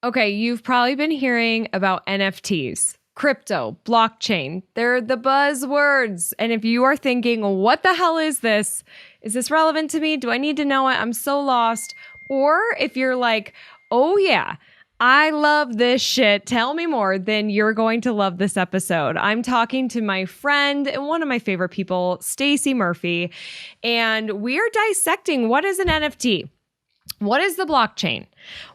Okay, you've probably been hearing about NFTs, crypto, blockchain. They're the buzzwords. And if you are thinking, what the hell is this? Is this relevant to me? Do I need to know it? I'm so lost. Or if you're like, oh yeah, I love this shit. Tell me more. Then you're going to love this episode. I'm talking to my friend and one of my favorite people, Stacey Murphy, and we are dissecting what is an NFT. What is the blockchain?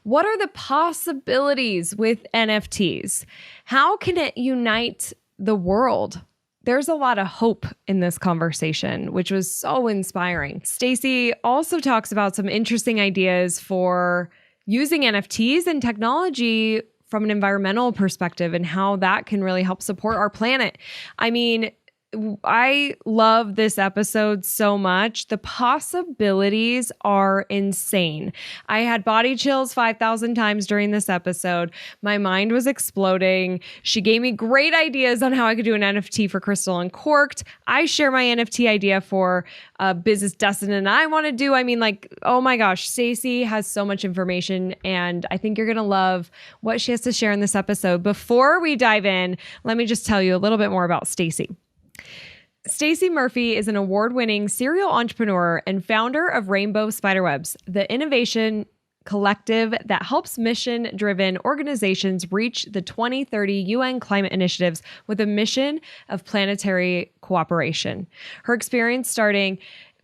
What are the possibilities with NFTs? How can it unite the world? There's a lot of hope in this conversation, which was so inspiring. Stacey also talks about some interesting ideas for using NFTs and technology from an environmental perspective and how that can really help support our planet. I mean, I love this episode so much. The possibilities are insane. I had body chills 5,000 times during this episode. My mind was exploding. She gave me great ideas on how I could do an NFT for Crystal Uncorked. I share my NFT idea for a business Dustin and I want to do. I mean, like, oh my gosh, Stacey has so much information, and I think you're going to love what she has to share in this episode. Before we dive in, let me just tell you a little bit more about Stacey. Stacey Murphy is an award-winning serial entrepreneur and founder of Rainbow Spiderwebs, the innovation collective that helps mission-driven organizations reach the 2030 UN climate initiatives with a mission of planetary cooperation. Her experience starting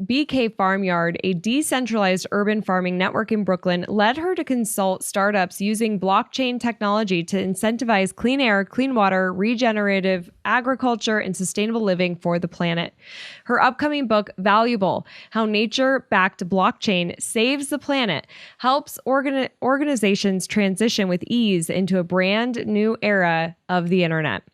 BK Farmyard, a decentralized urban farming network in Brooklyn, led her to consult startups using blockchain technology to incentivize clean air, clean water, regenerative agriculture, and sustainable living for the planet. Her upcoming book, Valuable: How Nature-Backed Blockchain Saves the Planet, helps organizations transition with ease into a brand new era of the internet.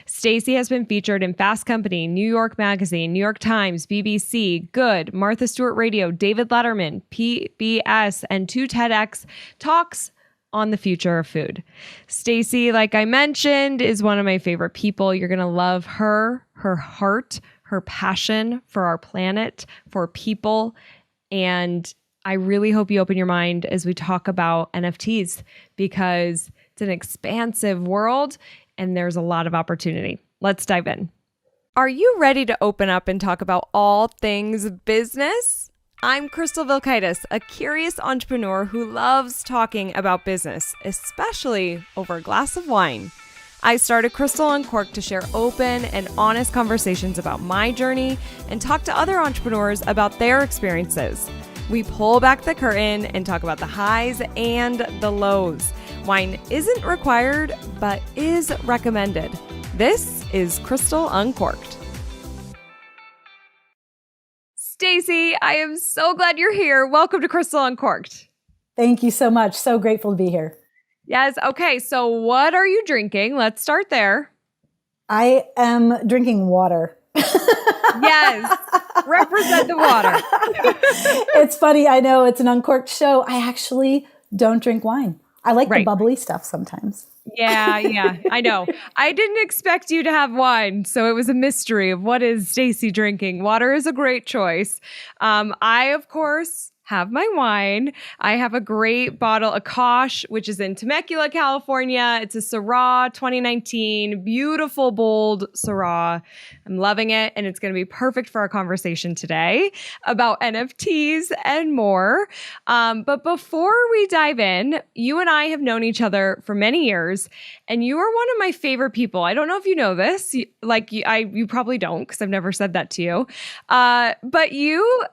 Stacey has been featured in Fast Company, New York Magazine, New York Times, BBC, Good, Martha Stewart Radio, David Letterman, PBS, and 2 TEDx talks on the future of food. Stacey, like I mentioned, is one of my favorite people. You're going to love her heart, her passion for our planet, for people, and I really hope you open your mind as we talk about NFTs, because it's an expansive world and there's a lot of opportunity. Let's dive in. Are you ready to open up and talk about all things business? I'm Crystal Vilkaitis, a curious entrepreneur who loves talking about business, especially over a glass of wine. I started Crystal Uncorked to share open and honest conversations about my journey and talk to other entrepreneurs about their experiences. We pull back the curtain and talk about the highs and the lows. Wine isn't required, but is recommended. This is Crystal Uncorked. Stacey, I am so glad you're here. Welcome to Crystal Uncorked. Thank you so much. So grateful to be here. Yes. Okay. So what are you drinking? Let's start there. I am drinking water. Yes. Represent the water. It's funny. I know it's an uncorked show. I actually don't drink wine. I like the bubbly stuff sometimes. Yeah, I know. I didn't expect you to have wine, so it was a mystery of what is Stacey drinking. Water is a great choice. I, of course, have my wine. I have a great bottle, a Kosh, which is in Temecula, California. It's a Syrah 2019, beautiful, bold Syrah. I'm loving it, and it's going to be perfect for our conversation today about NFTs and more. But before we dive in, you and I have known each other for many years, and you are one of my favorite people. I don't know if you know this, you probably don't, because I've never said that to you. But you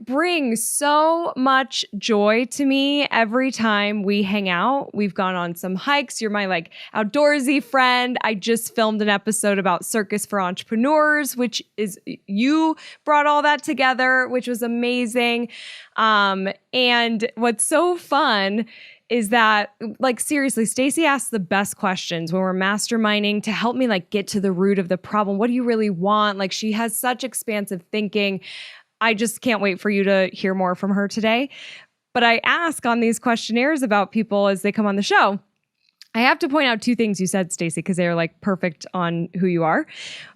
bring so much joy to me every time we hang out. We've gone on some hikes. You're my outdoorsy friend. I just filmed an episode about Circus for Entrepreneurs, which is, you brought all that together, which was amazing. And what's so fun is that, seriously, Stacey asks the best questions when we're masterminding to help me get to the root of the problem. What do you really want? She has such expansive thinking. I just can't wait for you to hear more from her today. But I ask on these questionnaires about people as they come on the show. I have to point out 2 things you said, Stacey, because they are perfect on who you are.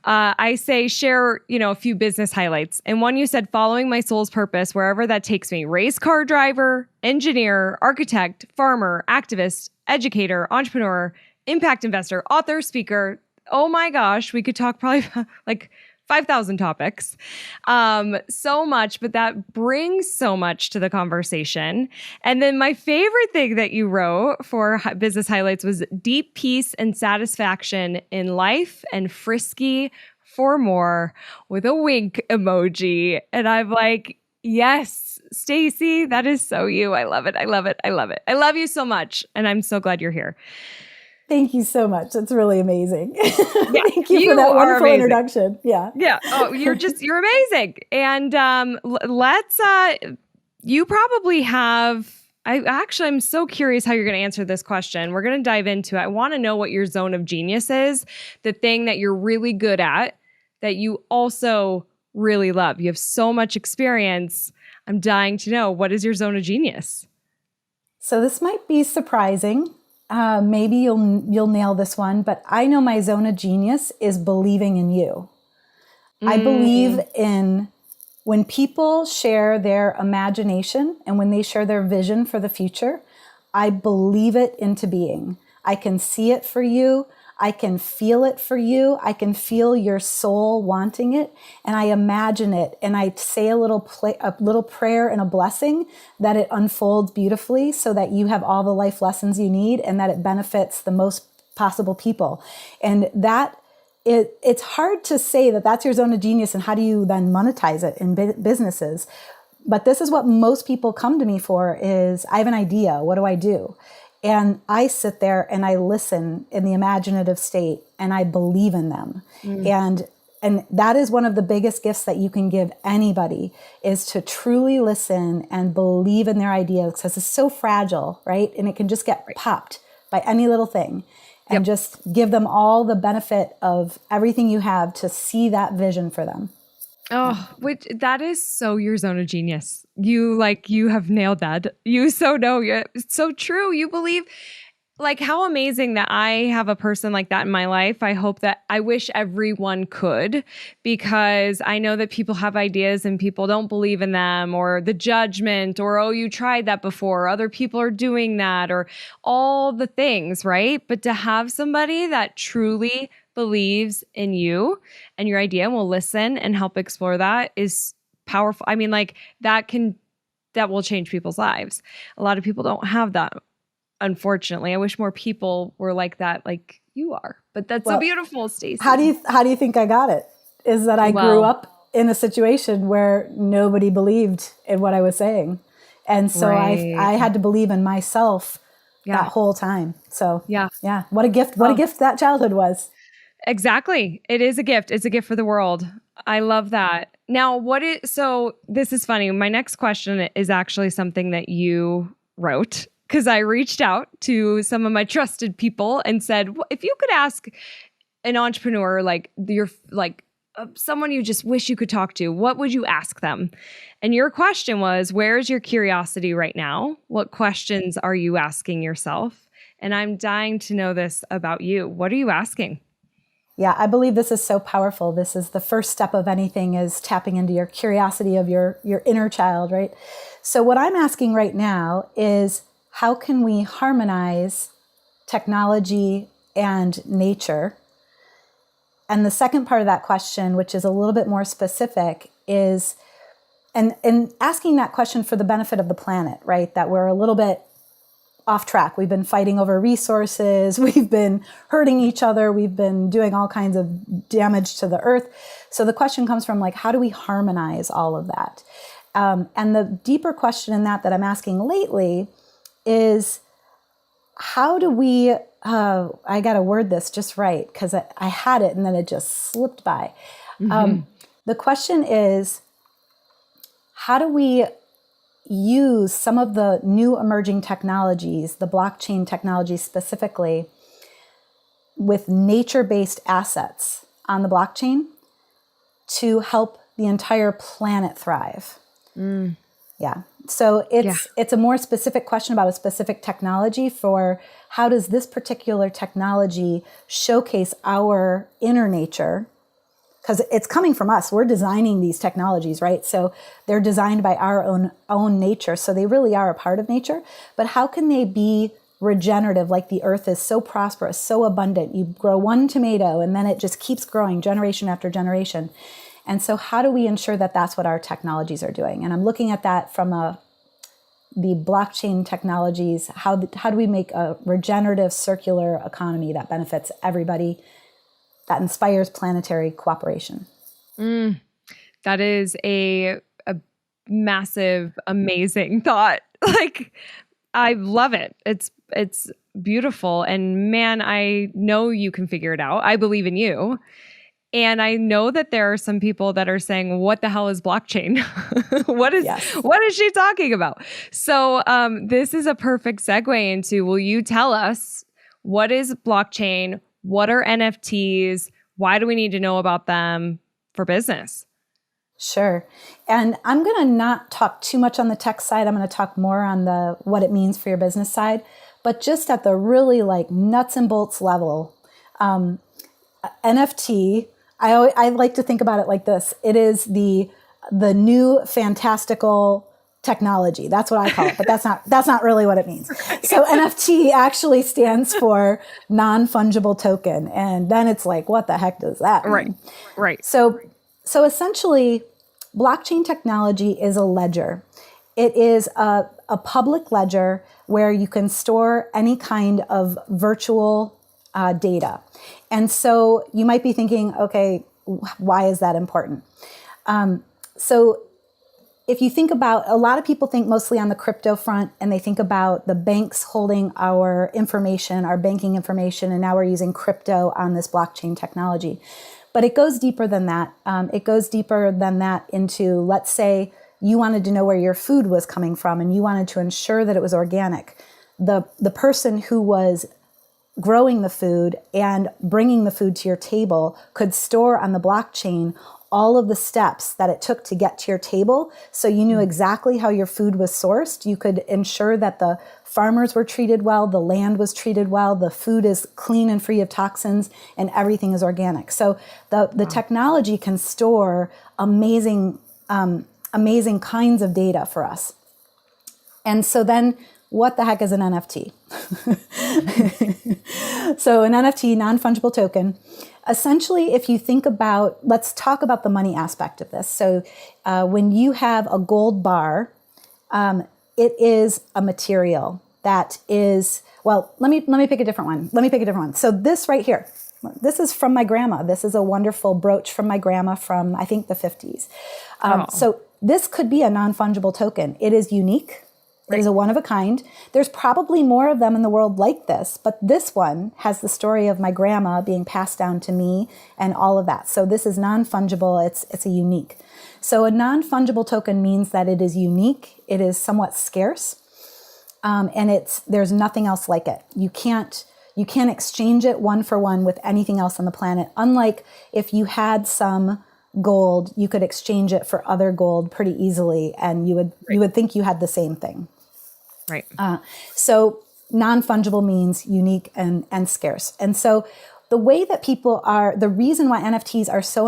I say share, a few business highlights. And one, you said following my soul's purpose, wherever that takes me. Race car driver, engineer, architect, farmer, activist, educator, entrepreneur, impact investor, author, speaker. Oh my gosh, we could talk probably like 5,000 topics. So much, but that brings so much to the conversation. And then my favorite thing that you wrote for Business Highlights was deep peace and satisfaction in life and frisky for more with a wink emoji. And I'm like, yes, Stacey, that is so you. I love it. I love it. I love it. I love you so much. And I'm so glad you're here. Thank you so much. That's really amazing. Yeah, Thank you for that wonderful introduction. Yeah. Yeah. Oh, you're amazing. And let's, you probably have, I'm so curious how you're going to answer this question. We're going to dive into it. I want to know what your zone of genius is, the thing that you're really good at, that you also really love. You have so much experience. I'm dying to know, what is your zone of genius? So this might be surprising. Maybe you'll nail this one, but I know my zone of genius is believing in you. I believe in when people share their imagination and when they share their vision for the future, I believe it into being. I can see it for you. I can feel it for you. I can feel your soul wanting it, and I imagine it. And I say a little prayer and a blessing that it unfolds beautifully so that you have all the life lessons you need and that it benefits the most possible people. And that it's hard to say that that's your zone of genius and how do you then monetize it in businesses. But this is what most people come to me for is, I have an idea. What do I do? And I sit there and I listen in the imaginative state and I believe in them. And that is one of the biggest gifts that you can give anybody, is to truly listen and believe in their ideas, because it's so fragile, right? And it can just get popped by any little thing. And just give them all the benefit of everything you have to see that vision for them. Oh, which that is so your zone of genius. You have nailed that. You so know. It's so true. You believe, like, how amazing that I have a person like that in my life. I wish everyone could, because I know that people have ideas and people don't believe in them, or the judgment, or, oh, you tried that before, or other people are doing that, or all the things, right? But to have somebody that truly believes in you and your idea and will listen and help explore that is powerful. I mean, like, that will change people's lives. A lot of people don't have that. Unfortunately, I wish more people were like that, like you are. But that's so beautiful, Stacey. How do you think I got it? Is that I grew up in a situation where nobody believed in what I was saying, and so I had to believe in myself that whole time. So yeah, what a gift! What a gift that childhood was. Exactly, it is a gift. It's a gift for the world. I love that. Now, so this is funny. My next question is actually something that you wrote, because I reached out to some of my trusted people and said, if you could ask an entrepreneur, someone you just wish you could talk to, what would you ask them? And your question was, where's your curiosity right now? What questions are you asking yourself? And I'm dying to know this about you. What are you asking? Yeah, I believe this is so powerful. This is the first step of anything, is tapping into your curiosity of your inner child, right? So what I'm asking right now is, how can we harmonize technology and nature? And the second part of that question, which is a little bit more specific, is, and asking that question for the benefit of the planet, right? That we're a little bit off track. We've been fighting over resources. We've been hurting each other. We've been doing all kinds of damage to the earth. So the question comes from, like, how do we harmonize all of that? And the deeper question in that I'm asking lately is, how do we, I got to word this just right, because I had it and then it just slipped by. The question is, how do we use some of the new emerging technologies, the blockchain technology specifically, with nature-based assets on the blockchain to help the entire planet thrive? Yeah. So it's a more specific question about a specific technology for how does this particular technology showcase our inner nature? Because it's coming from us. We're designing these technologies, right? So they're designed by our own nature. So they really are a part of nature. But how can they be regenerative, like the earth is so prosperous, so abundant. You grow one tomato and then it just keeps growing generation after generation. And so how do we ensure that that's what our technologies are doing? And I'm looking at that from the blockchain technologies. How do we make a regenerative circular economy that benefits everybody, that inspires planetary cooperation? That is a massive, amazing thought. Like, I love it. It's beautiful. And man, I know you can figure it out. I believe in you. And I know that there are some people that are saying, what the hell is blockchain? What is she talking about? So this is a perfect segue into, will you tell us what is blockchain? What are NFTs? Why do we need to know about them for business? Sure. And I'm going to not talk too much on the tech side. I'm going to talk more on the what it means for your business side. But just at the really like nuts and bolts level, NFT, I like to think about it like this. It is the new fantastical technology. That's what I call it, but that's not really what it means. So NFT actually stands for non-fungible token. And then it's like, what the heck does that mean? Right. So essentially, blockchain technology is a ledger. It is a public ledger where you can store any kind of virtual data. And so you might be thinking, okay, why is that important? So if you think about, a lot of people think mostly on the crypto front, and they think about the banks holding our information, our banking information, and now we're using crypto on this blockchain technology. But it goes deeper than that. It goes deeper than that into, let's say you wanted to know where your food was coming from and you wanted to ensure that it was organic. The person who was growing the food and bringing the food to your table could store on the blockchain all of the steps that it took to get to your table. So you knew exactly how your food was sourced. You could ensure that the farmers were treated well, the land was treated well, the food is clean and free of toxins, and everything is organic. So the technology can store amazing kinds of data for us. And so then what the heck is an NFT? So an NFT, non-fungible token, essentially, if you think about, let's talk about the money aspect of this. So when you have a gold bar, it is a material that is, well, let me pick a different one. So this right here, this is from my grandma. This is a wonderful brooch from my grandma from, I think, the 50s. So this could be a non-fungible token. It is unique. It is a one of a kind. There's probably more of them in the world like this, but this one has the story of my grandma being passed down to me and all of that. So this is non-fungible. It's a unique. So a non-fungible token means that it is unique. It is somewhat scarce, and there's nothing else like it. You can't exchange it one for one with anything else on the planet. Unlike if you had some gold, you could exchange it for other gold pretty easily, and you would think you had the same thing. Right. So non-fungible means unique and scarce. And so the way that the reason why NFTs are so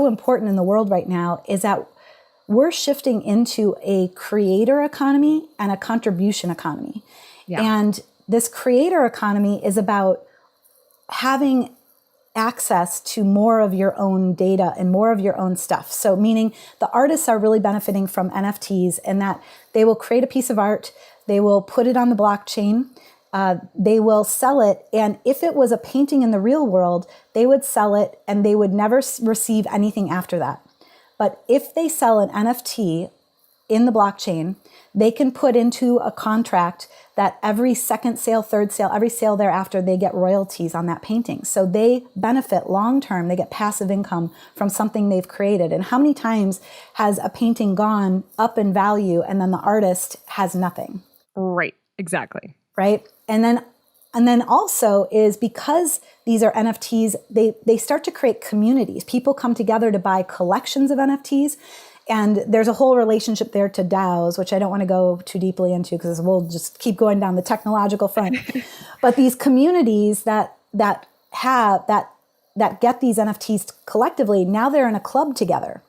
important in the world right now is that we're shifting into a creator economy and a contribution economy. Yeah. And this creator economy is about having access to more of your own data and more of your own stuff. So meaning the artists are really benefiting from NFTs in that they will create a piece of art, they will put it on the blockchain, they will sell it. And if it was a painting in the real world, they would sell it and they would never receive anything after that. But if they sell an NFT in the blockchain, they can put into a contract that every second sale, third sale, every sale thereafter, they get royalties on that painting. So they benefit long-term. They get passive income from something they've created. And how many times has a painting gone up in value and then the artist has nothing? Right. Exactly. Right. And then also is because these are NFTs, they start to create communities. People come together to buy collections of NFTs. And there's a whole relationship there to DAOs, which I don't want to go too deeply into because we'll just keep going down the technological front. But these communities that get these NFTs collectively, now they're in a club together.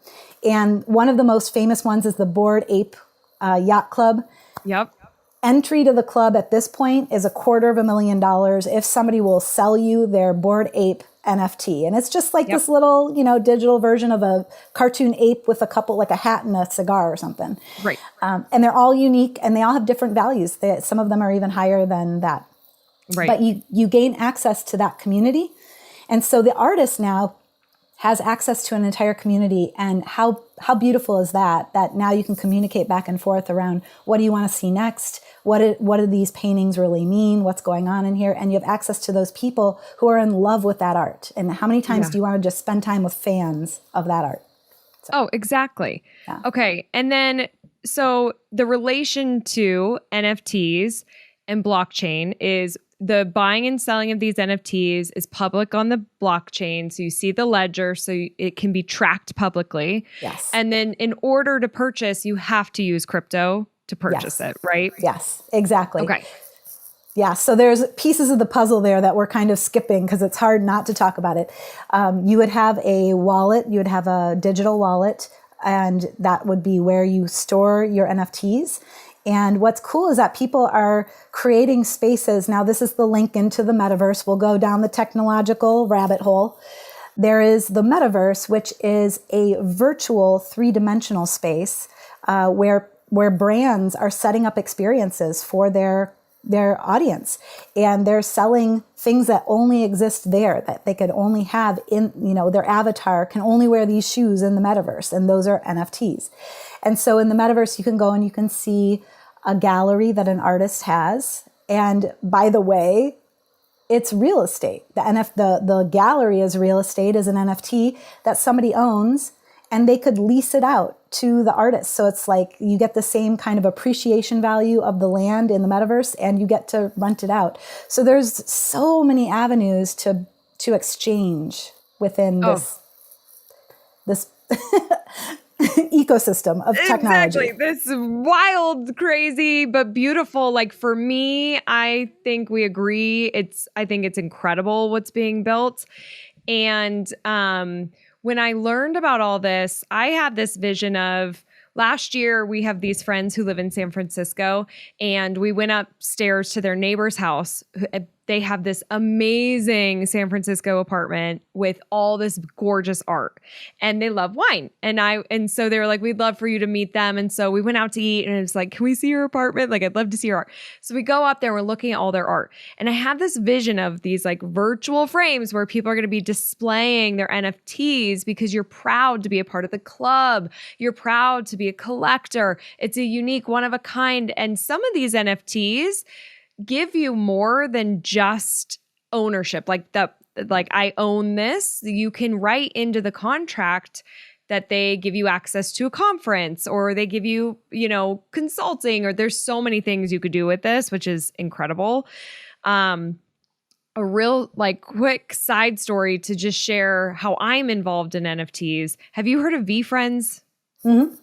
And one of the most famous ones is the Bored Ape Yacht Club. Yep. Entry to the club at this point is $250,000 if somebody will sell you their Bored Ape NFT. And it's just like this little, digital version of a cartoon ape with a couple, like a hat and a cigar or something. Right. And they're all unique and they all have different values. Some of them are even higher than that. Right. But you gain access to that community. And so the artist now has access to an entire community. And how beautiful is that now you can communicate back and forth around what do you want to see next? What do these paintings really mean? What's going on in here? And you have access to those people who are in love with that art. And how many times do you want to just spend time with fans of that art? So, oh, exactly. Yeah. Okay. And then, so the relation to NFTs and blockchain is the buying and selling of these NFTs is public on the blockchain. So you see the ledger, so it can be tracked publicly. Yes. And then in order to purchase, you have to use crypto to purchase it, right? Yes, exactly. Okay. Yeah, so there's pieces of the puzzle there that we're kind of skipping because it's hard not to talk about it. You would have a wallet, you would have a digital wallet, and that would be where you store your NFTs. And what's cool is that people are creating spaces. Now, this is the link into the metaverse. We'll go down the technological rabbit hole. There is the metaverse, which is a virtual three-dimensional space where brands are setting up experiences for their audience. And they're selling things that only exist there, that they could only have in, their avatar can only wear these shoes in the metaverse. And those are NFTs. And so in the metaverse, you can go and you can see a gallery that an artist has. And by the way, it's real estate. The gallery is real estate, is an NFT that somebody owns, and they could lease it out to the artist. So it's like you get the same kind of appreciation value of the land in the metaverse, and you get to rent it out. So there's so many avenues to exchange within this ecosystem of technology. Exactly. This wild, crazy, but beautiful. Like for me, I think we agree. I think it's incredible what's being built. And when I learned about all this, I had this vision of last year, we have these friends who live in San Francisco, and we went upstairs to their neighbor's house. They have this amazing San Francisco apartment with all this gorgeous art, and they love wine. And so they were like, we'd love for you to meet them. And so we went out to eat, and it's like, can we see your apartment? Like, I'd love to see your art. So we go up there, we're looking at all their art. And I have this vision of these like virtual frames where people are going to be displaying their NFTs because you're proud to be a part of the club. You're proud to be a collector. It's a unique, one of a kind. And some of these NFTs give you more than just ownership. Like I own this. You can write into the contract that they give you access to a conference, or they give you, consulting, or there's so many things you could do with this, which is incredible. A real quick side story to just share how I'm involved in NFTs. Have you heard of VeeFriends? Mm-hmm.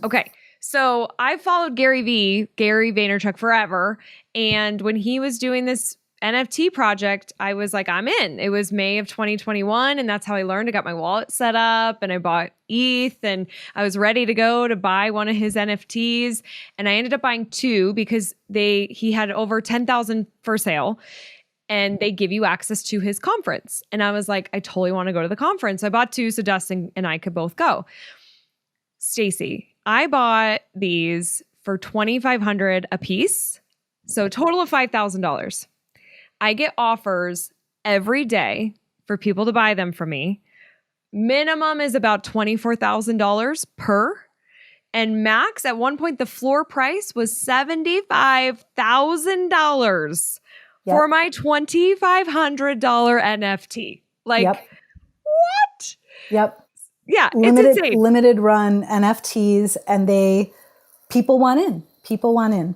Okay. So I followed Gary Vaynerchuk, forever. And when he was doing this NFT project, I was like, I'm in. It was May of 2021. And that's how I learned. I got my wallet set up and I bought ETH, and I was ready to go to buy one of his NFTs. And I ended up buying two because he had over 10,000 for sale. And they give you access to his conference. And I was like, I totally want to go to the conference. So I bought two so Dustin and I could both go. Stacey, I bought these for $2,500 a piece. So a total of $5,000. I get offers every day for people to buy them from me. Minimum is about $24,000 per. And max, at one point, the floor price was $75,000 for my $2,500 NFT. What? Yep. Yeah, it's insane. Limited run NFTs, and people want in. People want in.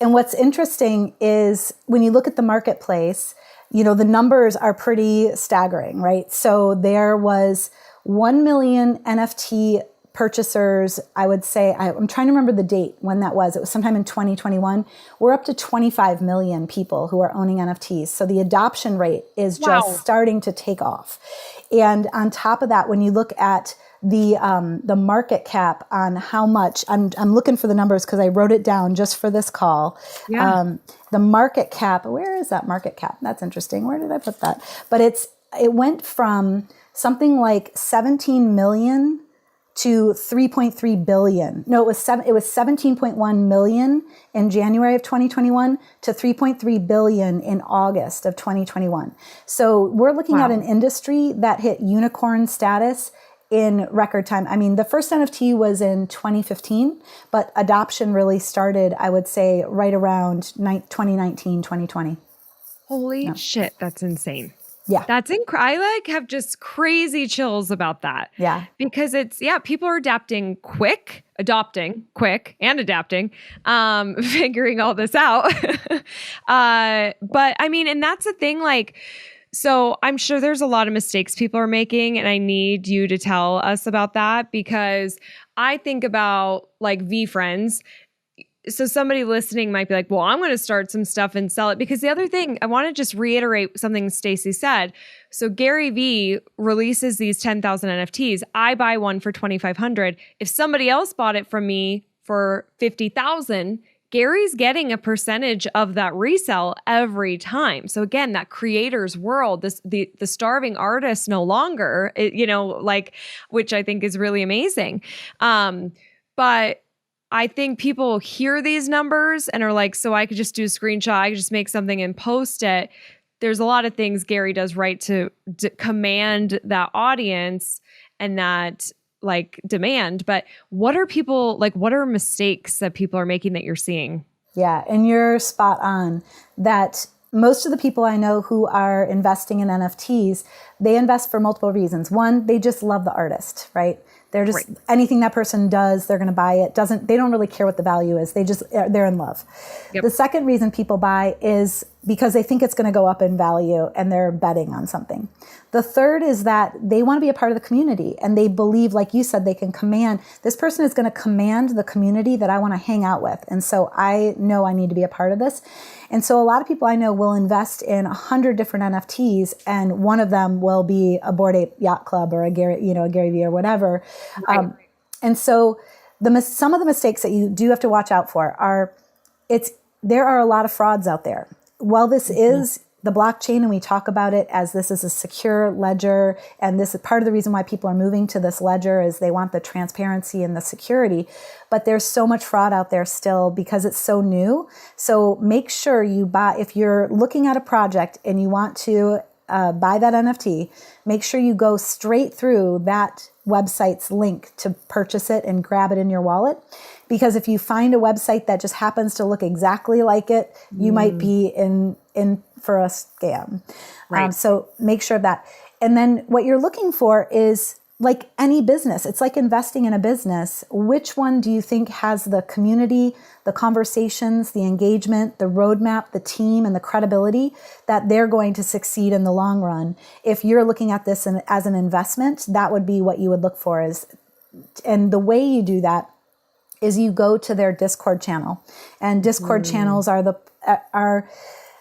And what's interesting is when you look at the marketplace, the numbers are pretty staggering, right? So there was 1 million NFT purchasers, I would say. I'm trying to remember the date when that was. It was sometime in 2021. We're up to 25 million people who are owning NFTs. So the adoption rate is just starting to take off. And on top of that, when you look at the market cap on how much I'm looking for the numbers because I wrote it down just for this call. Yeah. The market cap, where is that market cap? That's interesting. Where did I put that? But it went from something like 17 million to 3.3 billion. No, it was 17.1 million in January of 2021 to 3.3 billion in August of 2021. So we're looking at an industry that hit unicorn status in record time. I mean, the first NFT was in 2015, but adoption really started, I would say, right around 2019, 2020. Holy shit, that's insane. Yeah. That's incredible. I have just crazy chills about that. Yeah. Because people are adopting quick, and adapting, figuring all this out. But I mean, and that's the thing, like, so I'm sure there's a lot of mistakes people are making, and I need you to tell us about that because I think about like VeeFriends. So somebody listening might be like, well, I'm going to start some stuff and sell it. Because the other thing, I want to just reiterate something Stacey said. So Gary Vee releases these 10,000 NFTs. I buy one for 2,500. If somebody else bought it from me for 50,000, Gary's getting a percentage of that resell every time. So again, that creator's world, the starving artist no longer, which I think is really amazing. But I think people hear these numbers and are like, so I could just do a screenshot, I could just make something and post it. There's a lot of things Gary does right to command that audience and that like demand. But what are mistakes that people are making that you're seeing? Yeah, and you're spot on that most of the people I know who are investing in NFTs, they invest for multiple reasons. One, they just love the artist, right? They're just anything that person does, they're going to buy it. They don't really care what the value is. They're in love. Yep. The second reason people buy is because they think it's going to go up in value and they're betting on something. The third is that they want to be a part of the community and they believe, like you said, they can command, this person is going to command the community that I want to hang out with. And so I know I need to be a part of this. And so a lot of people I know will invest in 100 different NFTs and one of them will be a Bored Ape Yacht Club or a Gary Vee or whatever. Right. And so some of the mistakes that you do have to watch out for are, there are a lot of frauds out there. While this is the blockchain and we talk about it as this is a secure ledger, and this is part of the reason why people are moving to this ledger is they want the transparency and the security, but there's so much fraud out there still because it's so new. So make sure you buy, if you're looking at a project and you want to buy that NFT, make sure you go straight through that website's link to purchase it and grab it in your wallet. Because if you find a website that just happens to look exactly like it, you might be in for a scam. Right. So make sure of that. And then what you're looking for is like any business. It's like investing in a business. Which one do you think has the community, the conversations, the engagement, the roadmap, the team, and the credibility that they're going to succeed in the long run? If you're looking at this as an investment, that would be what you would look for. And the way you do that is you go to their Discord channel. And Discord channels are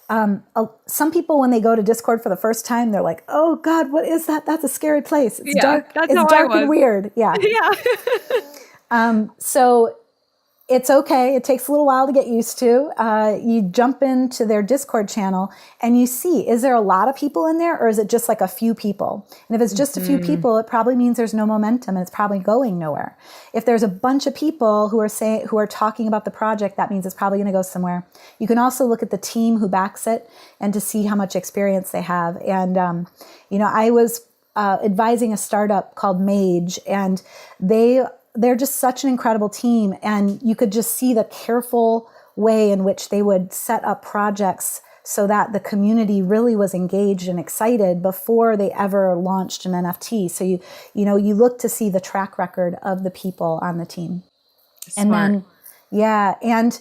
some people, when they go to Discord for the first time, they're like, "Oh God, what is that? That's a scary place. It's dark. It's dark and weird." Yeah. Yeah. So it's okay. It takes a little while to get used to. You jump into their Discord channel and you see, is there a lot of people in there or is it just like a few people? And if it's just a few people, it probably means there's no momentum and it's probably going nowhere. If there's a bunch of people who are talking about the project, that means it's probably going to go somewhere. You can also look at the team who backs it and to see how much experience they have. And, I was advising a startup called Mage, and they're just such an incredible team. And you could just see the careful way in which they would set up projects so that the community really was engaged and excited before they ever launched an NFT. So you look to see the track record of the people on the team. Smart. And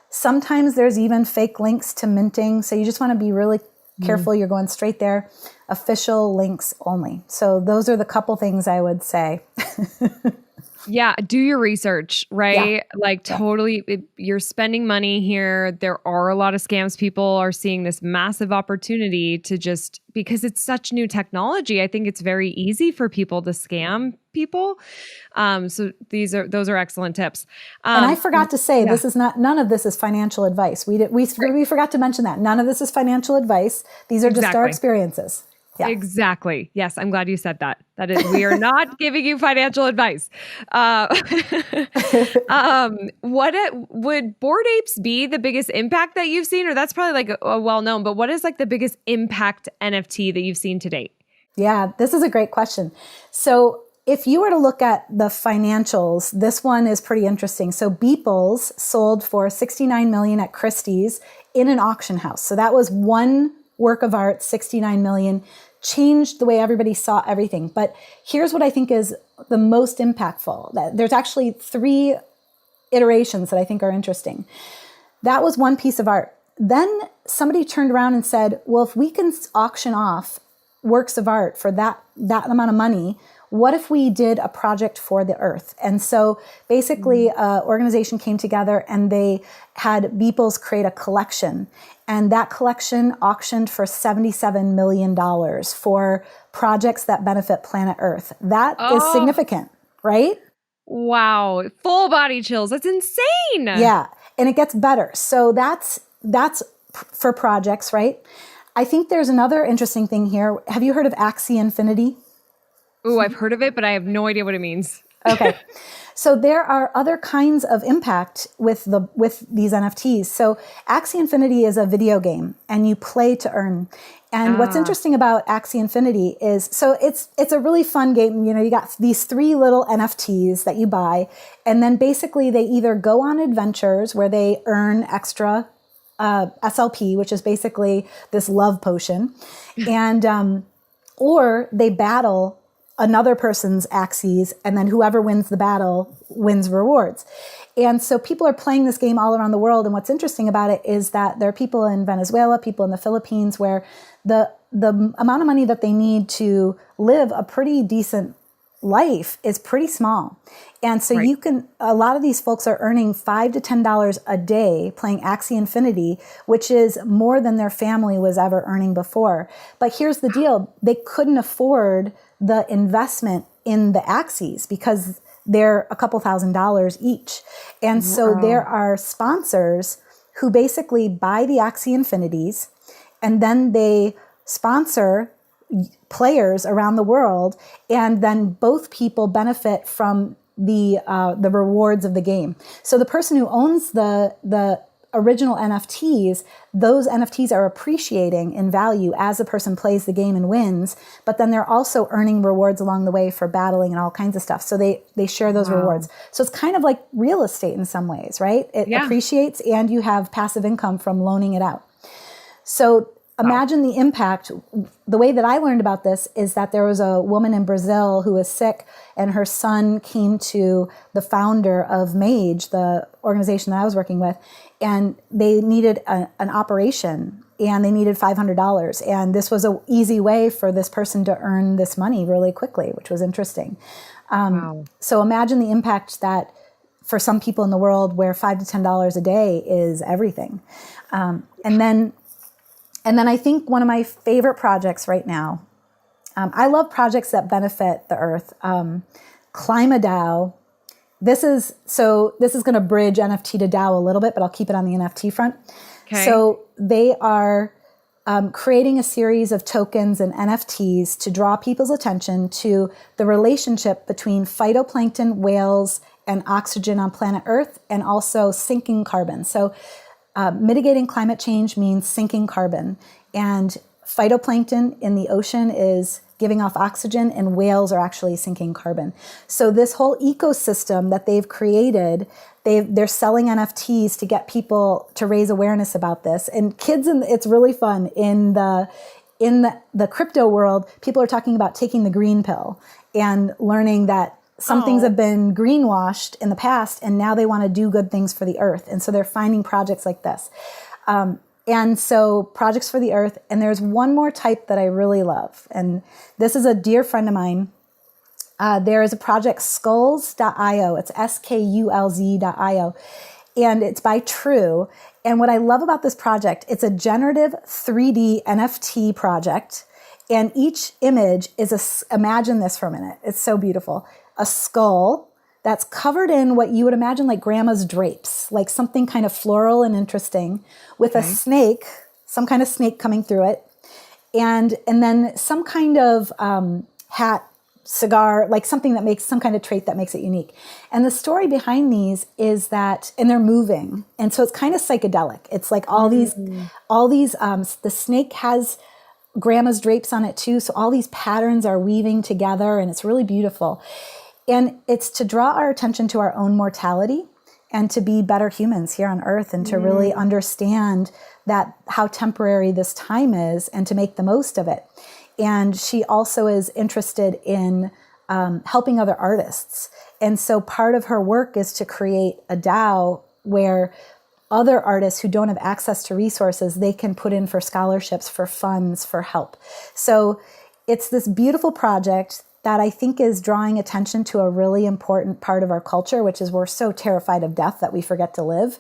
sometimes there's even fake links to minting. So you just want to be really careful. You're going straight there. Official links only. So those are the couple things I would say. Yeah, do your research, right? Yeah. Totally, you're spending money here. There are a lot of scams. People are seeing this massive opportunity to just, because it's such new technology, I think it's very easy for people to scam people. So those are excellent tips. And I forgot to say, this is none of this is financial advice. We forgot to mention that. None of this is financial advice. These are just our experiences. Yeah. Exactly. Yes, I'm glad you said that. That is, we are not giving you financial advice. Would Bored Apes be the biggest impact that you've seen? Or that's probably like a well-known, but what is like the biggest impact NFT that you've seen to date? Yeah, this is a great question. So if you were to look at the financials, this one is pretty interesting. So Beeples sold for $69 million at Christie's in an auction house. So that was one work of art, $69 million, changed the way everybody saw everything. But here's what I think is the most impactful. There's actually 3 iterations that I think are interesting. That was one piece of art. Then somebody turned around and said, well, if we can auction off works of art for that amount of money, what if we did a project for the earth? And so basically an organization came together and they had Beeples create a collection. And that collection auctioned for $77 million for projects that benefit planet Earth. That is significant, right? Wow. Full body chills. That's insane. Yeah. And it gets better. So that's for projects, right? I think there's another interesting thing here. Have you heard of Axie Infinity? Ooh, I've heard of it, but I have no idea what it means. Okay. So there are other kinds of impact with these NFTs. So Axie Infinity is a video game and you play to earn. And what's interesting about Axie Infinity is, so it's a really fun game. You know, you got these 3 little NFTs that you buy, and then basically they either go on adventures where they earn extra SLP, which is basically this love potion, and or they battle another person's Axies, and then whoever wins the battle wins rewards. And so people are playing this game all around the world. And what's interesting about it is that there are people in Venezuela, people in the Philippines, where the amount of money that they need to live a pretty decent life is pretty small. And so a lot of these folks are earning $5 to $10 a day playing Axie Infinity, which is more than their family was ever earning before. But here's the deal. They couldn't afford the investment in the Axies because they're a couple $1,000s each. And so there are sponsors who basically buy the Axie Infinities and then they sponsor players around the world, and then both people benefit from the rewards of the game. So the person who owns the original NFTs, those NFTs are appreciating in value as the person plays the game and wins, but then they're also earning rewards along the way for battling and all kinds of stuff. So they share those rewards. So it's kind of like real estate in some ways, right? It appreciates and you have passive income from loaning it out. So imagine the impact. The way that I learned about this is that there was a woman in Brazil who was sick, and her son came to the founder of Mage, the organization that I was working with, and they needed an operation, and they needed $500. And this was an easy way for this person to earn this money really quickly, which was interesting. So imagine the impact that for some people in the world where $5 to $10 a day is everything. And then I think one of my favorite projects right now, I love projects that benefit the earth. ClimaDAO. This is going to bridge NFT to DAO a little bit, but I'll keep it on the NFT front. Okay. So they are creating a series of tokens and NFTs to draw people's attention to the relationship between phytoplankton, whales, and oxygen on planet Earth, and also sinking carbon. So mitigating climate change means sinking carbon, and phytoplankton in the ocean is giving off oxygen, and whales are actually sinking carbon. So this whole ecosystem that they've created, they're selling NFTs to get people to raise awareness about this. And kids, it's really fun. In the crypto world, people are talking about taking the green pill and learning that some things have been greenwashed in the past, and now they want to do good things for the earth. And so they're finding projects like this. And so projects for the earth. And there's one more type that I really love. And this is a dear friend of mine. There is a project, skulls.io. It's SKULZ.io. And it's by True. And what I love about this project, it's a generative 3D NFT project. And each image is imagine this for a minute. It's so beautiful. a skull that's covered in what you would imagine like grandma's drapes, like something kind of floral and interesting, with a snake, some kind of snake coming through it, and then some kind of hat, cigar, like something that makes some kind of trait that makes it unique. And the story behind these is that, and they're moving, and so it's kind of psychedelic. It's like all these, the snake has grandma's drapes on it too. So all these patterns are weaving together, and it's really beautiful. And it's to draw our attention to our own mortality and to be better humans here on earth, and to really understand that how temporary this time is and to make the most of it. And she also is interested in helping other artists. And so part of her work is to create a DAO where other artists who don't have access to resources, they can put in for scholarships, for funds, for help. So it's this beautiful project that I think is drawing attention to a really important part of our culture, which is we're so terrified of death that we forget to live.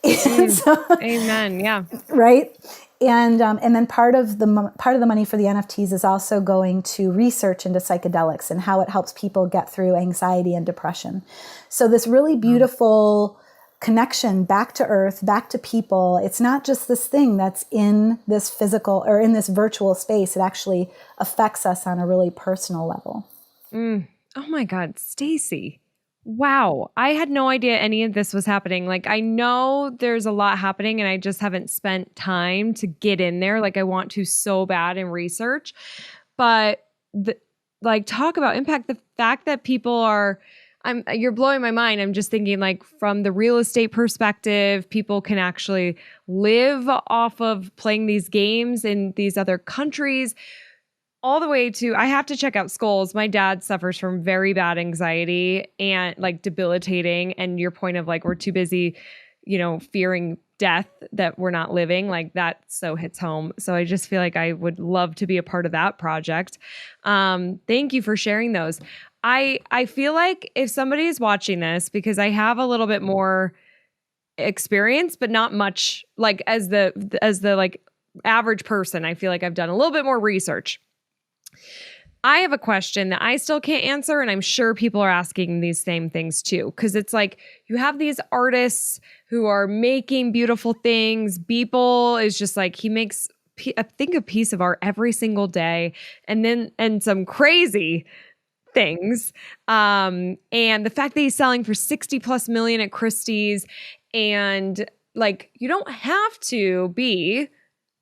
Amen. Yeah. Right. And then part of the money for the NFTs is also going to research into psychedelics and how it helps people get through anxiety and depression. So this really beautiful connection back to earth, back to people. It's not just this thing that's in this physical or in this virtual space. It actually affects us on a really personal level. Oh my God, Stacey. Wow. I had no idea any of this was happening. Like, I know there's a lot happening and I just haven't spent time to get in there. Like, I want to so bad in research, but talk about impact. The fact that people are, you're blowing my mind. I'm just thinking, like, from the real estate perspective, people can actually live off of playing these games in these other countries, all the way to, I have to check out skulls. My dad suffers from very bad anxiety and like debilitating. And your point of like, we're too busy, fearing death that we're not living, like that so hits home. So I just feel like I would love to be a part of that project. Thank you for sharing those. I feel like if somebody is watching this, because I have a little bit more experience, but not much, like as the like average person, I feel like I've done a little bit more research. I have a question that I still can't answer, and I'm sure people are asking these same things too, because it's like you have these artists who are making beautiful things. Beeple is just like, he makes, I think, a piece of art every single day, and some crazy things. And the fact that he's selling for 60 plus million at Christie's, and like, you don't have to be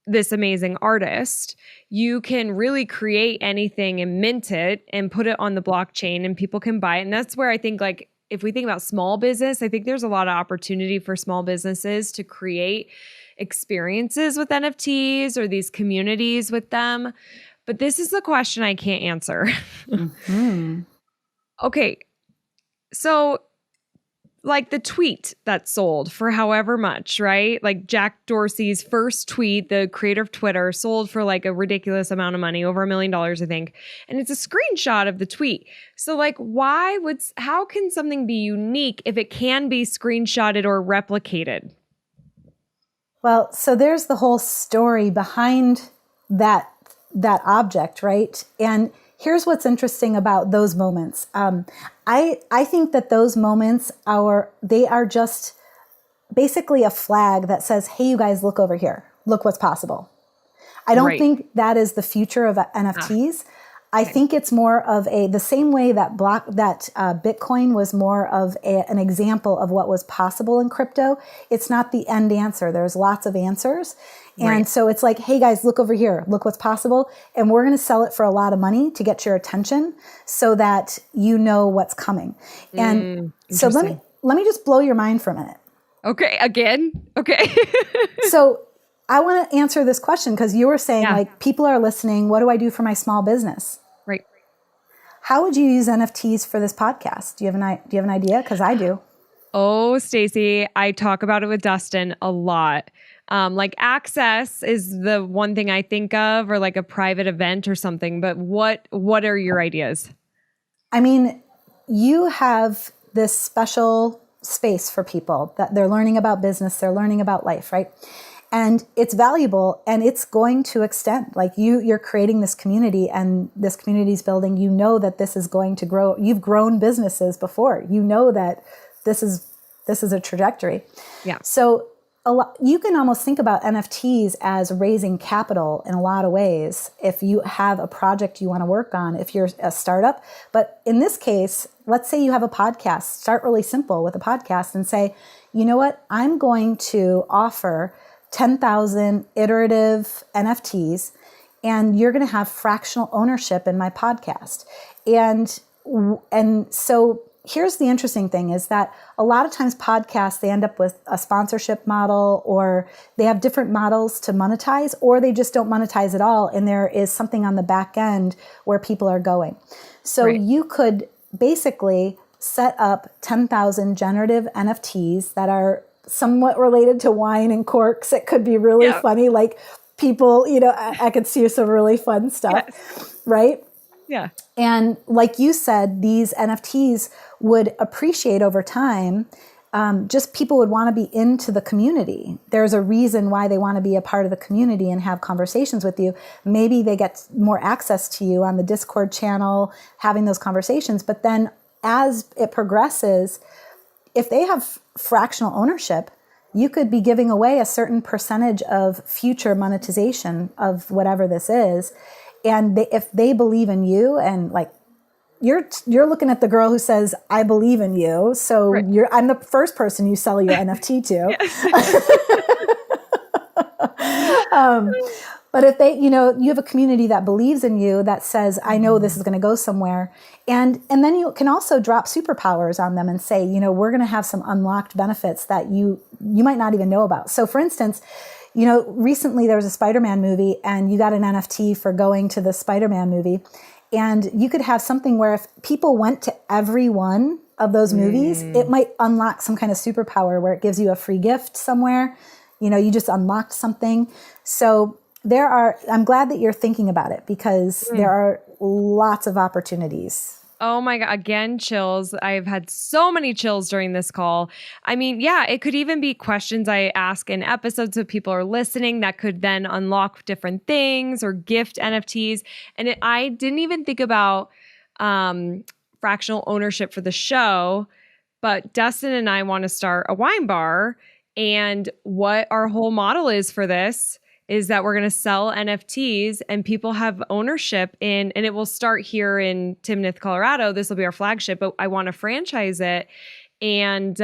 this amazing artist. You can really create anything and mint it and put it on the blockchain and people can buy it. And that's where I think, like, if we think about small business, I think there's a lot of opportunity for small businesses to create experiences with NFTs or these communities with them. But this is the question I can't answer. Okay. So, like the tweet that sold for however much, right? Like Jack Dorsey's first tweet, the creator of Twitter, sold for like a ridiculous amount of money, over $1 million, I think. And it's a screenshot of the tweet. So like, how can something be unique if it can be screenshotted or replicated? Well, so there's the whole story behind that object, right? And here's what's interesting about those moments. I think that those moments they are just basically a flag that says, hey, you guys, look over here. Look what's possible. I don't think that is the future of NFTs. I think it's more of the same way that Bitcoin was more of an example of what was possible in crypto. It's not the end answer. There's lots of answers. And so it's like, hey guys, look over here, look what's possible. And we're going to sell it for a lot of money to get your attention so that you know what's coming. And so let me just blow your mind for a minute. Okay. Again. Okay. So I want to answer this question because you were saying like, people are listening. What do I do for my small business? Right. How would you use NFTs for this podcast? Do you have an idea? Because I do. Oh, Stacey, I talk about it with Dustin a lot. Like access is the one thing I think of, or like a private event or something. But what are your ideas? I mean, you have this special space for people that they're learning about business, they're learning about life, right? And it's valuable and it's going to extend. Like you're creating this community and this community's building. You know that this is going to grow. You've grown businesses before. You know that this is a trajectory. Yeah. So you can almost think about NFTs as raising capital in a lot of ways if you have a project you want to work on, if you're a startup. But in this case, let's say you have a podcast. Start really simple with a podcast and say, you know what? I'm going to offer 10,000 iterative NFTs, and you're going to have fractional ownership in my podcast. And so here's the interesting thing is that a lot of times podcasts, they end up with a sponsorship model, or they have different models to monetize, or they just don't monetize at all. And there is something on the back end where people are going. So you could basically set up 10,000 generative NFTs that are somewhat related to wine and corks. It could be really funny. Like people, I could see some really fun stuff, right? Yeah. And like you said, these NFTs would appreciate over time. Just people would want to be into the community. There's a reason why they want to be a part of the community and have conversations with you. Maybe they get more access to you on the Discord channel, having those conversations. But then as it progresses, if they have fractional ownership, you could be giving away a certain percentage of future monetization of whatever this is. And if they believe in you, and like you're looking at the girl who says, I believe in you. So I'm the first person you sell your NFT to. But if they, you have a community that believes in you, that says, I know this is going to go somewhere. And then you can also drop superpowers on them and say, we're going to have some unlocked benefits that you might not even know about. So for instance, recently there was a Spider-Man movie and you got an NFT for going to the Spider-Man movie. And you could have something where if people went to every one of those movies, it might unlock some kind of superpower where it gives you a free gift somewhere. You just unlocked something. So I'm glad that you're thinking about it because there are lots of opportunities. Oh my God. Again, chills. I've had so many chills during this call. I mean, yeah, it could even be questions I ask in episodes so people are listening that could then unlock different things or gift NFTs. And I didn't even think about fractional ownership for the show, but Dustin and I want to start a wine bar. And what our whole model is for this is that we're going to sell NFTs and people have ownership in, and it will start here in Timnath, Colorado. This will be our flagship, but I want to franchise it and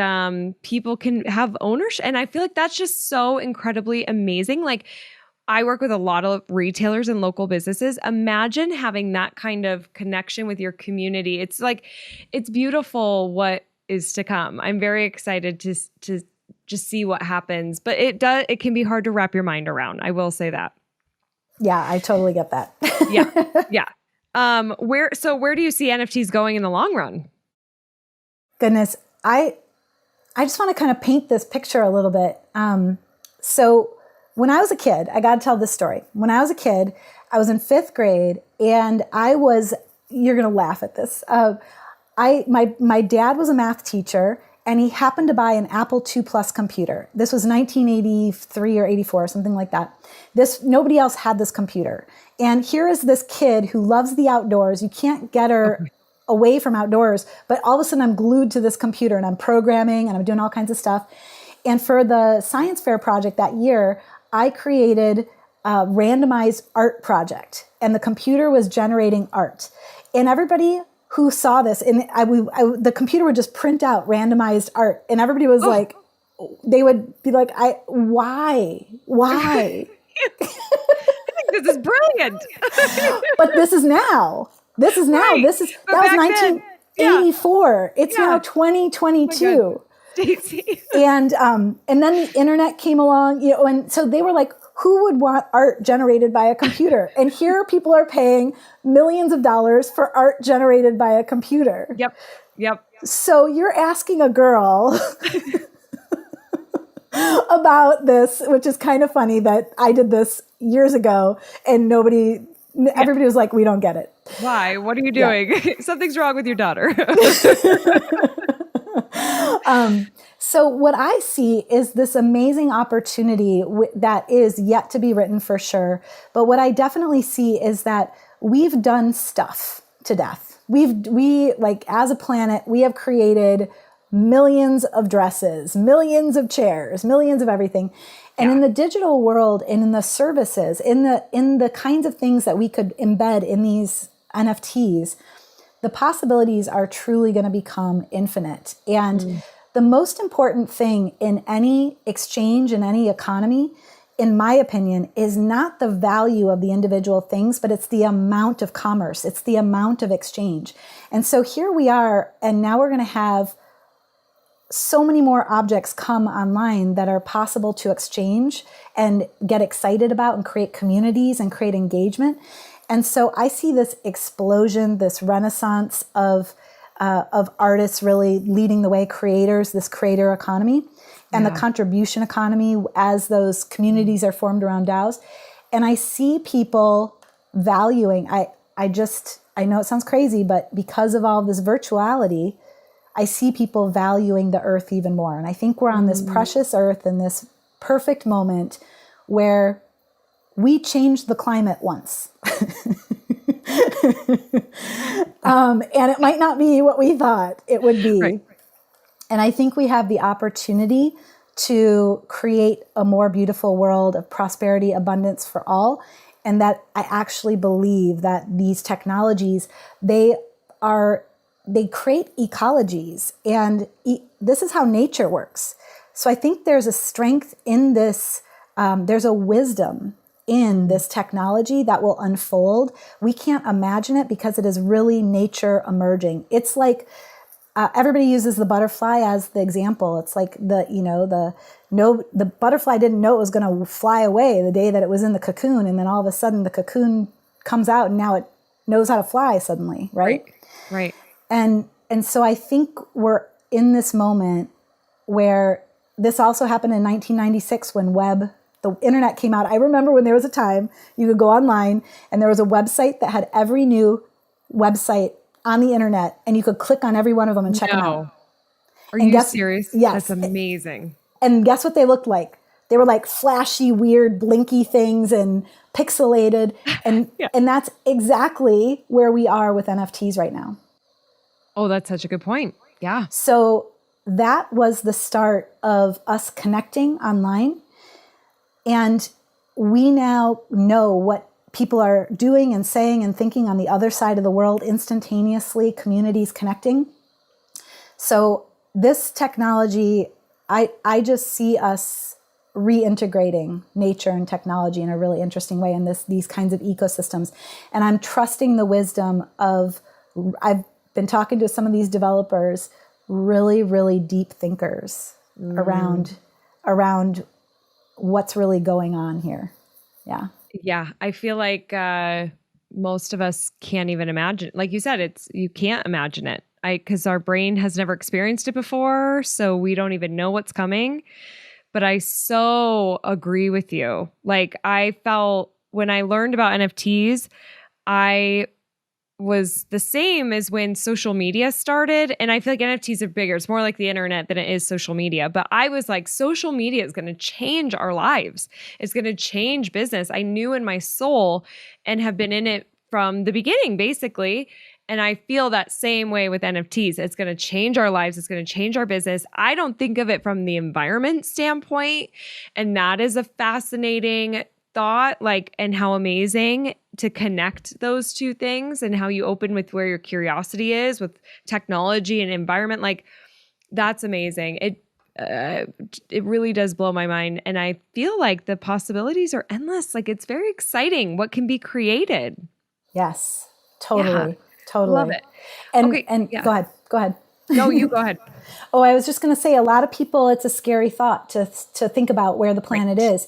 people can have ownership. And I feel like that's just so incredibly amazing. Like I work with a lot of retailers and local businesses. Imagine having that kind of connection with your community. It's like, it's beautiful what is to come. I'm very excited to just see what happens. But it can be hard to wrap your mind around. I will say that. Yeah, I totally get that. Yeah. Where do you see NFTs going in the long run? Goodness, I just want to kind of paint this picture a little bit. So when I was a kid, I got to tell this story. When I was a kid, I was in 5th grade and you're going to laugh at this. My dad was a math teacher. And he happened to buy an Apple II Plus computer. This was 1983 or 84, something like that. Nobody else had this computer. And here is this kid who loves the outdoors. You can't get her away from outdoors, but all of a sudden I'm glued to this computer and I'm programming and I'm doing all kinds of stuff. And for the science fair project that year, I created a randomized art project and the computer was generating art. And everybody who saw this, and the computer would just print out randomized art, and everybody was like, they would be like, why? I think this is brilliant. But this is now. That was 1984. It's now 2022. Stacey. And then the internet came along, and so they were like, who would want art generated by a computer? And here people are paying millions of dollars for art generated by a computer. Yep. So you're asking a girl about this, which is kind of funny that I did this years ago and everybody was like, we don't get it. Why? What are you doing? Something's wrong with your daughter. So what I see is this amazing opportunity that is yet to be written for sure. But what I definitely see is that we've done stuff to death. We like as a planet, we have created millions of dresses, millions of chairs, millions of everything. And in the digital world and in the services, in the kinds of things that we could embed in these NFTs, the possibilities are truly going to become infinite. And the most important thing in any exchange, in any economy, in my opinion, is not the value of the individual things, but it's the amount of commerce. It's the amount of exchange. And so here we are, and now we're going to have so many more objects come online that are possible to exchange and get excited about and create communities and create engagement. And so I see this explosion, this renaissance of artists really leading the way, creators, this creator economy and the contribution economy as those communities are formed around DAOs. And I see people valuing, I know it sounds crazy, but because of all this virtuality, I see people valuing the earth even more. And I think we're on this precious earth in this perfect moment where we changed the climate once. And it might not be what we thought it would be. Right. And I think we have the opportunity to create a more beautiful world of prosperity, abundance for all. And that I actually believe that these technologies, they create ecologies, and this is how nature works. So I think there's a strength in this, there's a wisdom in this technology that will unfold. We can't imagine it because it is really nature emerging. It's like, everybody uses the butterfly as the example. It's like the butterfly didn't know it was going to fly away the day that it was in the cocoon. And then all of a sudden the cocoon comes out and now it knows how to fly suddenly. Right. And so I think we're in this moment where this also happened in 1996 when the internet came out. I remember when there was a time you could go online and there was a website that had every new website on the internet and you could click on every one of them and check them out. Are you serious? Yes. That's amazing. And guess what they looked like? They were like flashy, weird, blinky things and pixelated. And and that's exactly where we are with NFTs right now. Oh, that's such a good point. Yeah. So that was the start of us connecting online. And we now know what people are doing and saying and thinking on the other side of the world instantaneously, communities connecting. So this technology, I just see us reintegrating nature and technology in a really interesting way in these kinds of ecosystems. And I'm trusting the wisdom of, I've been talking to some of these developers, really, really deep thinkers around what's really going on here. Yeah. Yeah. I feel like most of us can't even imagine. Like you said, you can't imagine it. Because our brain has never experienced it before. So we don't even know what's coming. But I so agree with you. Like I felt when I learned about NFTs, I was the same as when social media started. And I feel like NFTs are bigger. It's more like the internet than it is social media. But I was like, social media is going to change our lives. It's going to change business. I knew in my soul and have been in it from the beginning, basically. And I feel that same way with NFTs. It's going to change our lives. It's going to change our business. I don't think of it from the environment standpoint. And that is a fascinating thought, and how amazing to connect those two things and how you open with where your curiosity is with technology and environment. Like that's amazing. It really does blow my mind. And I feel like the possibilities are endless. Like it's very exciting what can be created. Yes, totally. Yeah. Totally. Love it. Go ahead. No, you go ahead. Oh, I was just going to say a lot of people, it's a scary thought to think about where the planet is.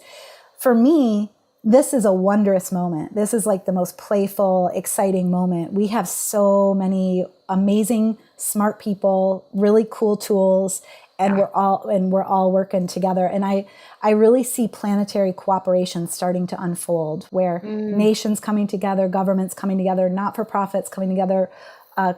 For me, this is a wondrous moment. This is like the most playful, exciting moment. We have so many amazing, smart people, really cool tools, and we're all working together. And I really see planetary cooperation starting to unfold, where nations coming together, governments coming together, not-for-profits coming together,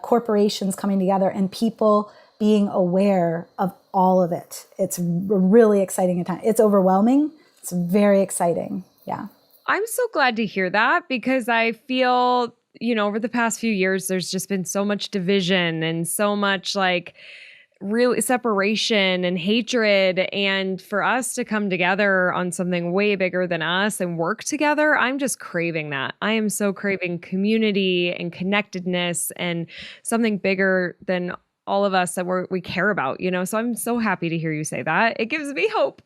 corporations coming together, and people being aware of all of it. It's really exciting time. It's overwhelming. It's very exciting. Yeah. I'm so glad to hear that because I feel, over the past few years, there's just been so much division and so much like really separation and hatred. And for us to come together on something way bigger than us and work together, I'm just craving that. I am so craving community and connectedness and something bigger than all of us that we care about, So I'm so happy to hear you say that. It gives me hope.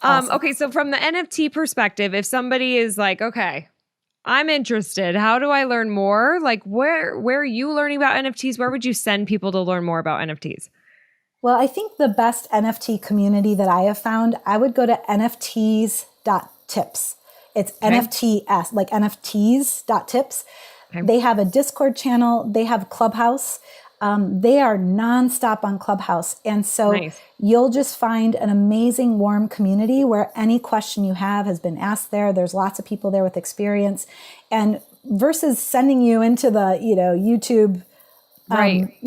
Awesome. Okay, so from the NFT perspective, if somebody is like, okay, I'm interested, how do I learn more? Like where are you learning about NFTs? Where would you send people to learn more about NFTs? Well, I think the best NFT community that I have found, I would go to nfts.tips. It's Okay. NFTs, like nfts.tips. Okay. They have a Discord channel. They have Clubhouse. They are nonstop on Clubhouse. And so Nice. you'll just find an amazing, warm community where any question you have has been asked there. There's lots of people there with experience. And versus sending you into the, YouTube, Right.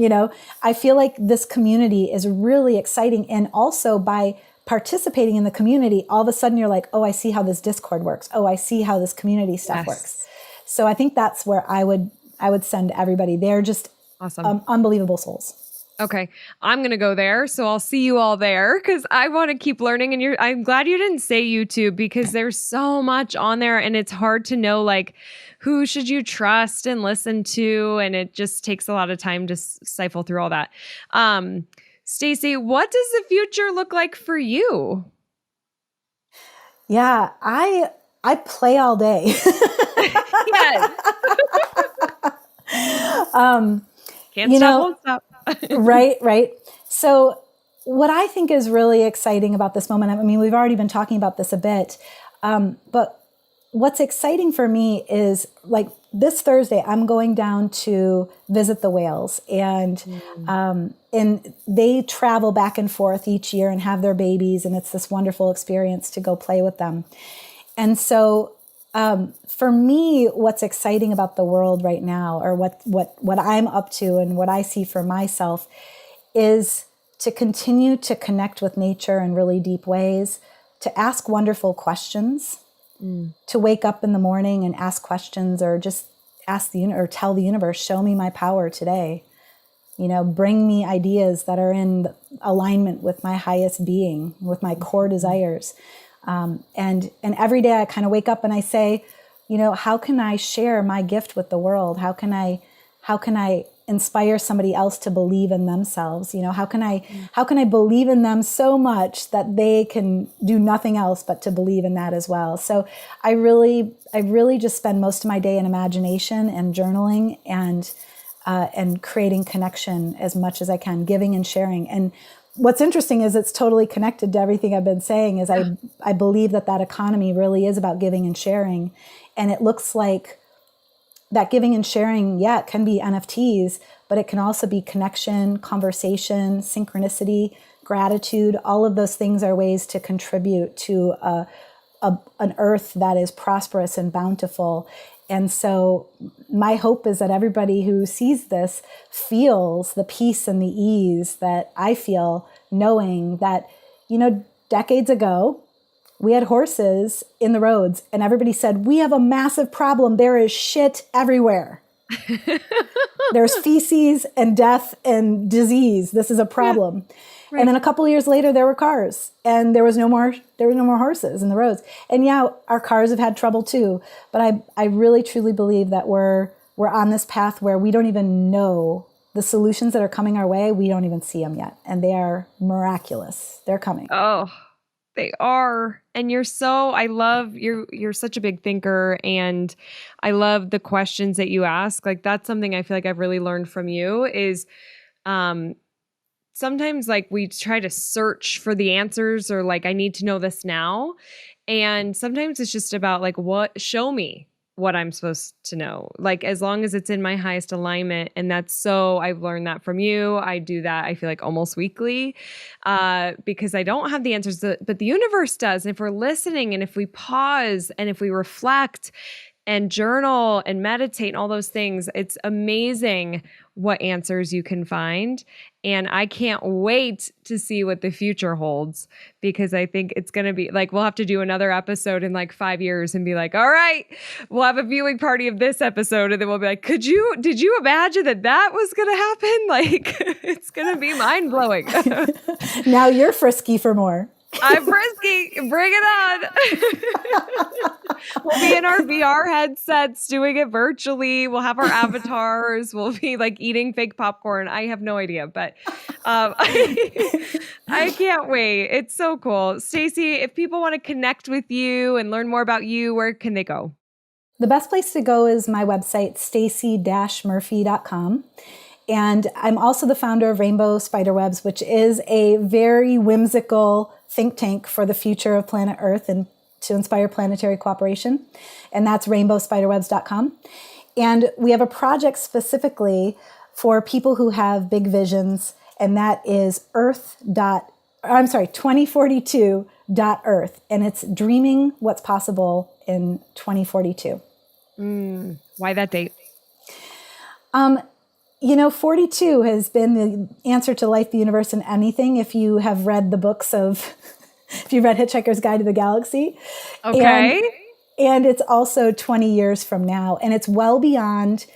I feel like this community is really exciting. And also by participating in the community, all of a sudden you're like, oh, I see how this Discord works. Oh, I see how this community stuff works. So I think that's where I would send everybody. They're just Awesome. unbelievable souls. Okay. I'm going to go there. So I'll see you all there because I want to keep learning. And I'm glad you didn't say YouTube because there's so much on there and it's hard to know like who should you trust and listen to. And it just takes a lot of time to siphon through all that. Stacey, what does the future look like for you? Yeah, I play all day. Yes. Can't stop, won't stop. Right. So what I think is really exciting about this moment, I mean, we've already been talking about this a bit, but what's exciting for me is like this Thursday, I'm going down to visit the whales and they travel back and forth each year and have their babies. And it's this wonderful experience to go play with them. And so for me, what's exciting about the world right now, or what I'm up to and what I see for myself, is to continue to connect with nature in really deep ways, to ask wonderful questions, to wake up in the morning and ask questions, or just ask or tell the universe, show me my power today. Bring me ideas that are in alignment with my highest being, with my core desires. And every day I kind of wake up and I say, how can I share my gift with the world? How can I inspire somebody else to believe in themselves? How can I believe in them so much that they can do nothing else but to believe in that as well? So I really just spend most of my day in imagination and journaling and creating connection as much as I can, giving and sharing. And what's interesting is it's totally connected to everything I've been saying is I believe that economy really is about giving and sharing. And it looks like that giving and sharing, it can be NFTs, but it can also be connection, conversation, synchronicity, gratitude. All of those things are ways to contribute to an earth that is prosperous and bountiful. And so my hope is that everybody who sees this feels the peace and the ease that I feel, knowing that, decades ago, we had horses in the roads and everybody said, we have a massive problem. There is shit everywhere. There's feces and death and disease. This is a problem. Yeah. Right. And then a couple of years later, there were cars and there were no more horses in the roads. And our cars have had trouble too. But I really truly believe that we're on this path where we don't even know the solutions that are coming our way. We don't even see them yet. And they are miraculous. They're coming. Oh, they are. And I love you're such a big thinker and I love the questions that you ask. Like that's something I feel like I've really learned from you is, sometimes like we try to search for the answers or like, I need to know this now. And sometimes it's just about like, show me what I'm supposed to know. Like, as long as it's in my highest alignment. And I've learned that from you. I do that, I feel like almost weekly, because I don't have the answers, but the universe does. And if we're listening and if we pause and if we reflect, and journal and meditate and all those things. It's amazing what answers you can find. And I can't wait to see what the future holds, because I think it's going to be like, we'll have to do another episode in like 5 years and be like, all right, we'll have a viewing party of this episode. And then we'll be like, did you imagine that was going to happen? Like, it's going to be mind blowing. Now you're frisky for more. I'm frisky. Bring it on. We'll be in our VR headsets doing it virtually. We'll have our avatars. We'll be like eating fake popcorn. I have no idea, but I can't wait. It's so cool. Stacey, if people want to connect with you and learn more about you, where can they go? The best place to go is my website, stacey-murphy.com. And I'm also the founder of Rainbow Spiderwebs, which is a very whimsical think tank for the future of planet Earth and to inspire planetary cooperation. And that's rainbowspiderwebs.com. And we have a project specifically for people who have big visions, and that is 2042.earth. And it's dreaming what's possible in 2042. Why that date? 42 has been the answer to life, the universe, and anything. If you have read the books if you've read Hitchhiker's Guide to the Galaxy. Okay. And it's also 20 years from now. And it's well beyond,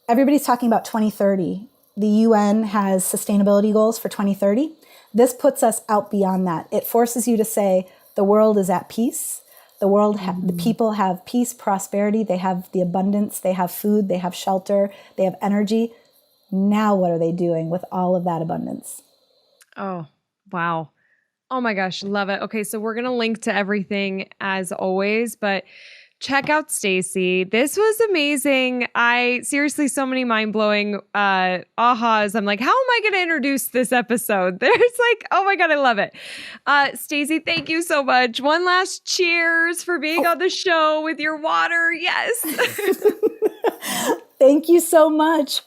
everybody's talking about 2030. The UN has sustainability goals for 2030. This puts us out beyond that. It forces you to say the world is at peace. The people have peace, prosperity. They have the abundance. They have food. They have shelter. They have energy. Now, what are they doing with all of that abundance? Oh, wow. Oh my gosh. Love it. Okay. So we're going to link to everything as always, but check out Stacey. This was amazing. Seriously, so many mind-blowing ahas. I'm like, how am I going to introduce this episode? There's like, oh my God, I love it. Stacey, thank you so much. One last cheers for being on the show with your water. Yes. Thank you so much.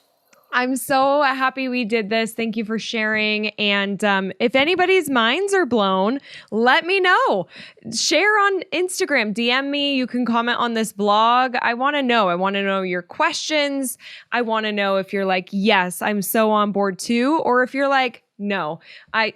I'm so happy we did this. Thank you for sharing. And if anybody's minds are blown, let me know. Share on Instagram, DM me. You can comment on this blog. I want to know. I want to know your questions. I want to know if you're like, yes, I'm so on board too. Or if you're like, no, I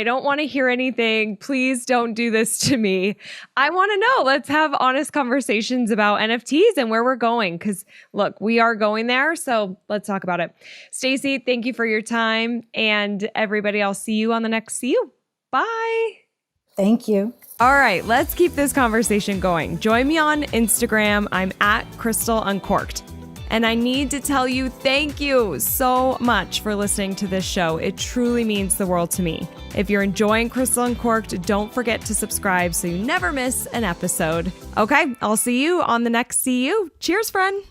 don't want to hear anything. Please don't do this to me. I want to know. Let's have honest conversations about NFTs and where we're going. Because look, we are going there. So let's talk about it. Stacey, thank you for your time. And everybody, I'll see you on the next See You. Bye. Thank you. All right, let's keep this conversation going. Join me on Instagram. I'm at Crystal Uncorked. And I need to tell you, thank you so much for listening to this show. It truly means the world to me. If you're enjoying Crystal Uncorked, don't forget to subscribe so you never miss an episode. Okay, I'll see you on the next See You. Cheers, friend.